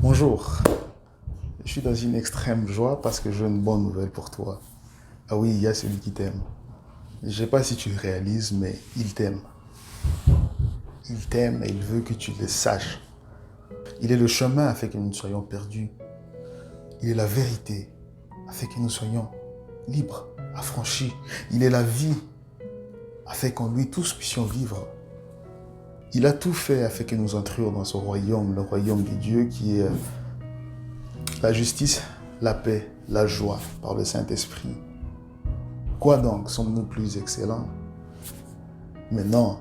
Bonjour, je suis dans une extrême joie parce que j'ai une bonne nouvelle pour toi. Ah oui, il y a celui qui t'aime. Je ne sais pas si tu le réalises, mais il t'aime. Il t'aime et il veut que tu le saches. Il est le chemin afin que nous ne soyons perdus. Il est la vérité afin que nous soyons libres, affranchis. Il est la vie afin qu'en lui tous puissions vivre. Il a tout fait afin que nous entrions dans son royaume, le royaume de Dieu qui est la justice, la paix, la joie par le Saint-Esprit. Quoi donc, sommes-nous plus excellents? Mais non,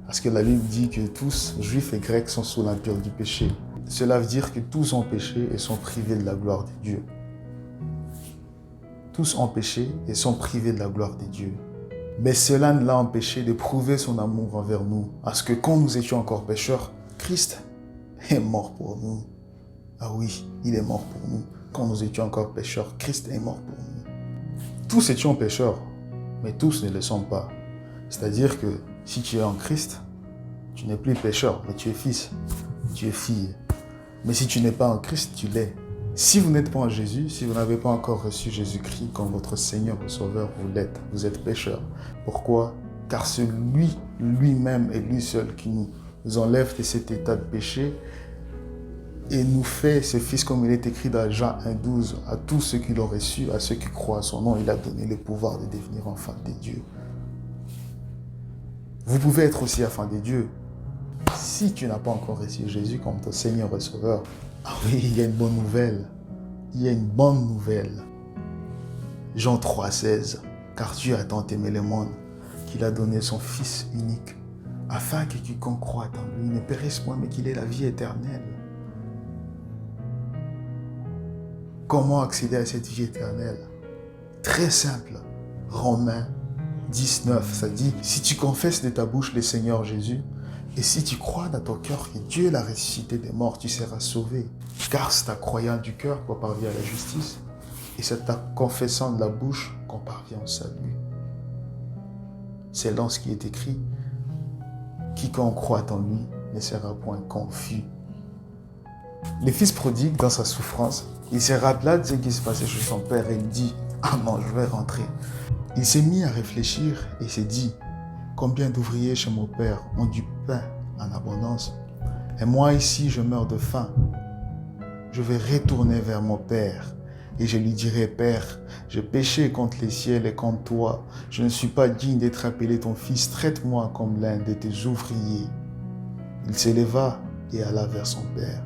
parce que la Bible dit que tous, juifs et grecs, sont sous l'empire du péché. Cela veut dire que tous ont péché et sont privés de la gloire de Dieu. Tous ont péché et sont privés de la gloire de Dieu. Mais cela ne l'a empêché de prouver son amour envers nous. Parce que quand nous étions encore pécheurs, Christ est mort pour nous. Ah oui, il est mort pour nous. Quand nous étions encore pécheurs, Christ est mort pour nous. Tous étions pécheurs, mais tous ne le sont pas. C'est-à-dire que si tu es en Christ, tu n'es plus pécheur, mais tu es fils, tu es fille. Mais si tu n'es pas en Christ, tu l'es. Si vous n'êtes pas en Jésus, si vous n'avez pas encore reçu Jésus-Christ comme votre Seigneur et Sauveur, vous l'êtes. Vous êtes pécheur. Pourquoi? Car c'est lui-même et lui seul qui nous enlève de cet état de péché et nous fait ce Fils, comme il est écrit dans Jean 1,12, à tous ceux qui l'ont reçu, à ceux qui croient à son nom, il a donné le pouvoir de devenir enfants de Dieu. Vous pouvez être aussi enfant de Dieu. Si tu n'as pas encore reçu Jésus comme ton Seigneur et Sauveur, ah oui, il y a une bonne nouvelle. Il y a une bonne nouvelle. Jean 3,16. Car Dieu a tant aimé le monde qu'il a donné son Fils unique, afin que quiconque croit en lui ne périsse point, mais qu'il ait la vie éternelle. Comment accéder à cette vie éternelle? Très simple. Romains 19, ça dit, si tu confesses de ta bouche le Seigneur Jésus, et si tu crois dans ton cœur que Dieu l'a ressuscité des morts, tu seras sauvé. Car c'est en croyant du cœur qu'on parvient à la justice, et c'est en confessant de la bouche qu'on parvient au salut. C'est dans ce qui est écrit, quiconque croit en lui ne sera point confus. Le fils prodigue, dans sa souffrance, il se rappela de ce qui se passait chez son père et il dit, ah non, je vais rentrer. Il s'est mis à réfléchir et s'est dit, combien d'ouvriers chez mon père ont du pain en abondance, et moi ici je meurs de faim. Je vais retourner vers mon père et je lui dirai, Père, j'ai péché contre les ciels et contre toi. Je ne suis pas digne d'être appelé ton fils. Traite-moi comme l'un de tes ouvriers. Il s'éleva et alla vers son père.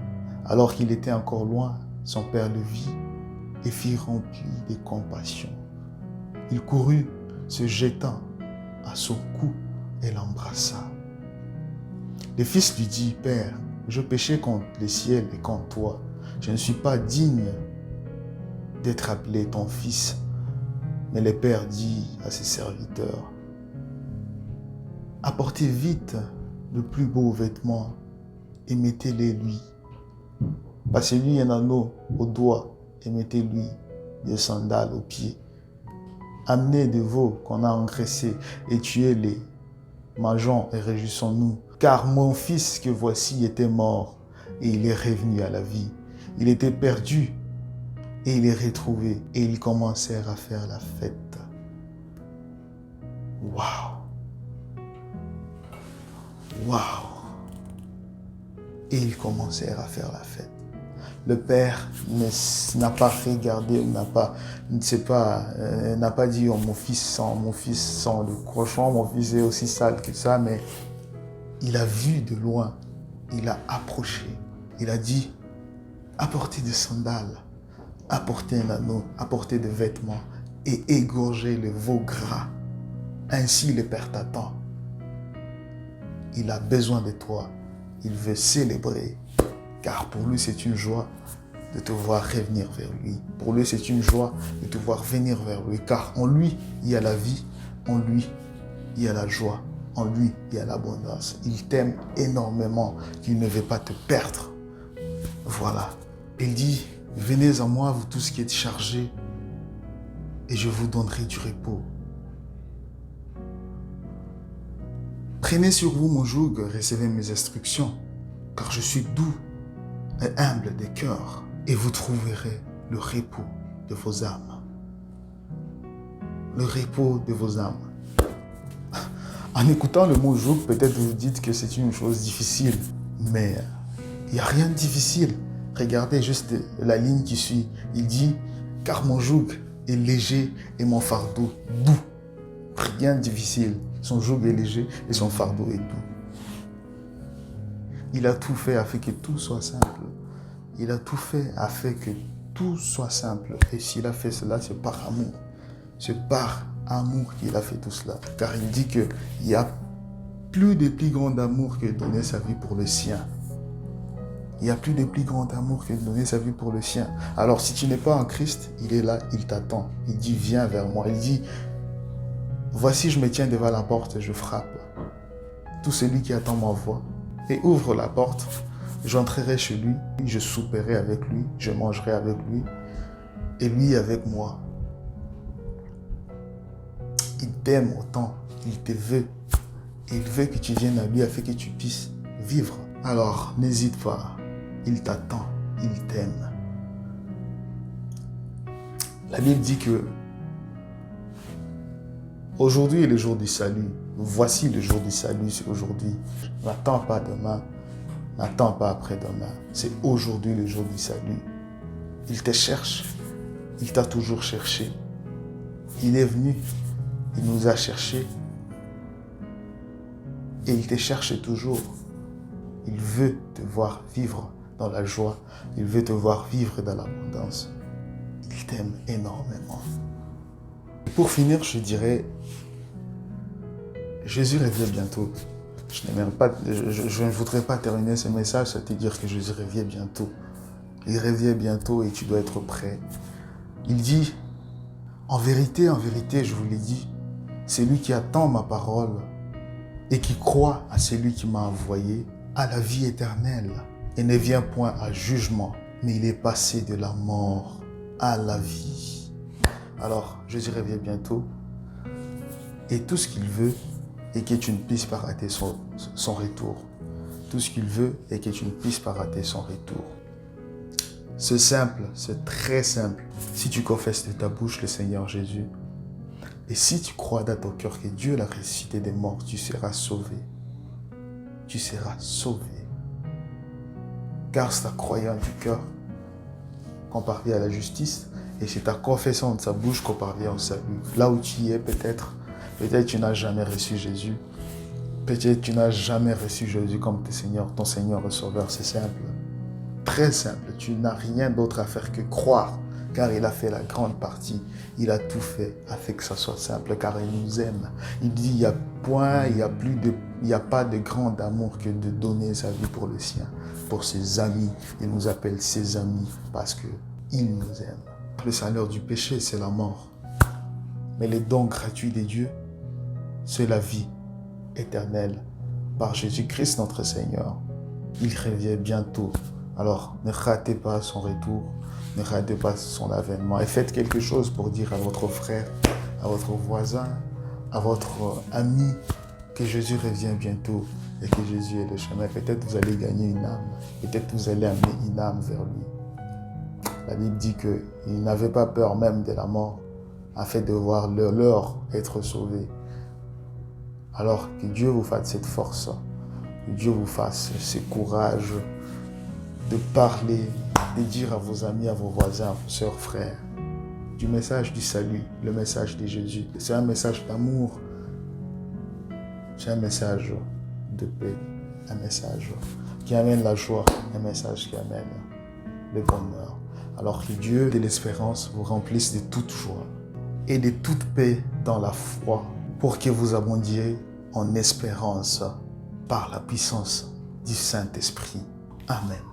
Alors qu'il était encore loin, son père le vit et fut rempli de compassion. Il courut, se jetant à son cou et l'embrassa. Le fils lui dit, Père, je péchais contre le ciel et contre toi. Je ne suis pas digne d'être appelé ton fils. Mais le père dit à ses serviteurs, apportez vite le plus beau vêtement et mettez-les lui. Passez-lui un anneau au doigt et mettez-lui des sandales aux pieds. Amenez des veaux qu'on a engraissés et tuez-les. Mangeons et réjouissons-nous. Car mon fils que voici était mort et il est revenu à la vie. Il était perdu et il est retrouvé. Et ils commencèrent à faire la fête. Waouh! Waouh! Et ils commencèrent à faire la fête. Le père n'a pas regardé, n'a pas dit, oh, mon fils sent le cochon, mon fils est aussi sale que ça, mais il a vu de loin, il a approché, il a dit, apportez des sandales, apportez un anneau, apportez des vêtements et égorgez le veau gras. Ainsi le Père t'attend. Il a besoin de toi, il veut célébrer. Car pour lui, c'est une joie de te voir revenir vers lui. Pour lui, c'est une joie de te voir venir vers lui. Car en lui, il y a la vie. En lui, il y a la joie. En lui, il y a l'abondance. Il t'aime énormément qu'il ne veut pas te perdre. Voilà. Il dit, venez à moi, vous tous qui êtes chargés, et je vous donnerai du repos. Prenez sur vous mon joug, recevez mes instructions, car je suis doux et humble de cœur, et vous trouverez le repos de vos âmes. Le repos de vos âmes. En écoutant le mot joug, peut-être vous dites que c'est une chose difficile, mais il n'y a rien de difficile. Regardez juste la ligne qui suit. Il dit, car mon joug est léger et mon fardeau doux. Rien de difficile. Son joug est léger et son fardeau est doux. Il a tout fait afin que tout soit simple. Il a tout fait afin que tout soit simple. Et s'il a fait cela, c'est par amour. C'est par amour qu'il a fait tout cela. Car il dit qu'il n'y a plus de plus grand amour que de donner sa vie pour le sien. Il n'y a plus de plus grand amour que de donner sa vie pour le sien. Alors si tu n'es pas en Christ, il est là, il t'attend. Il dit, viens vers moi. Il dit, voici je me tiens devant la porte et je frappe. Tout celui qui attend ma voix et ouvre la porte, j'entrerai chez lui, je souperai avec lui, je mangerai avec lui et lui avec moi. Il t'aime autant, il te veut. Et il veut que tu viennes à lui afin que tu puisses vivre. Alors n'hésite pas, il t'attend, il t'aime. La Bible dit que aujourd'hui est le jour du salut. Voici le jour du salut, c'est aujourd'hui. N'attends pas demain, n'attends pas après-demain. C'est aujourd'hui le jour du salut. Il te cherche, il t'a toujours cherché. Il est venu, il nous a cherchés. Et il te cherche toujours. Il veut te voir vivre dans la joie. Il veut te voir vivre dans l'abondance. Il t'aime énormément. Pour finir, je dirais, Jésus revient bientôt. Je ne voudrais pas terminer ce message sans te dire que Jésus revient bientôt. Il revient bientôt et tu dois être prêt. Il dit, en vérité, je vous l'ai dit, celui qui attend ma parole et qui croit à celui qui m'a envoyé a la vie éternelle et ne vient point à jugement, mais il est passé de la mort à la vie. Alors, Jésus revient bientôt et tout ce qu'il veut est que tu ne puisses pas rater son retour. Tout ce qu'il veut est que tu ne puisses pas rater son retour. C'est simple, c'est très simple. Si tu confesses de ta bouche le Seigneur Jésus, et si tu crois dans ton cœur que Dieu l'a ressuscité des morts, tu seras sauvé. Tu seras sauvé. Car c'est ta croyance du cœur qu'on parvient à la justice, et c'est ta confession de sa bouche qu'on parvient au salut. Là où tu y es, peut-être tu n'as jamais reçu Jésus. Peut-être tu n'as jamais reçu Jésus comme ton Seigneur et Sauveur. C'est simple. Très simple. Tu n'as rien d'autre à faire que croire. Car il a fait la grande partie. Il a tout fait afin que ça soit simple, car il nous aime. Il dit, il n'y a pas de grand amour que de donner sa vie pour le sien, pour ses amis. Il nous appelle ses amis parce qu'il nous aime. Le salaire du péché, c'est la mort. Mais le don gratuit de Dieu, c'est la vie éternelle par Jésus-Christ notre Seigneur. Il revient bientôt. Alors, ne ratez pas son retour. Ne ratez pas son avènement et faites quelque chose pour dire à votre frère, à votre voisin, à votre ami que Jésus revient bientôt et que Jésus est le chemin. Peut-être vous allez gagner une âme. Peut-être vous allez amener une âme vers lui. La Bible dit qu'il n'avait pas peur même de la mort afin de voir leur être sauvés. Alors que Dieu vous fasse cette force, que Dieu vous fasse ce courage de parler, de dire à vos amis, à vos voisins, à vos sœurs, frères, du message du salut, le message de Jésus. C'est un message d'amour, c'est un message de paix, un message qui amène la joie, un message qui amène le bonheur. Alors que Dieu de l'espérance vous remplisse de toute joie et de toute paix dans la foi pour que vous abondiez en espérance par la puissance du Saint-Esprit. Amen.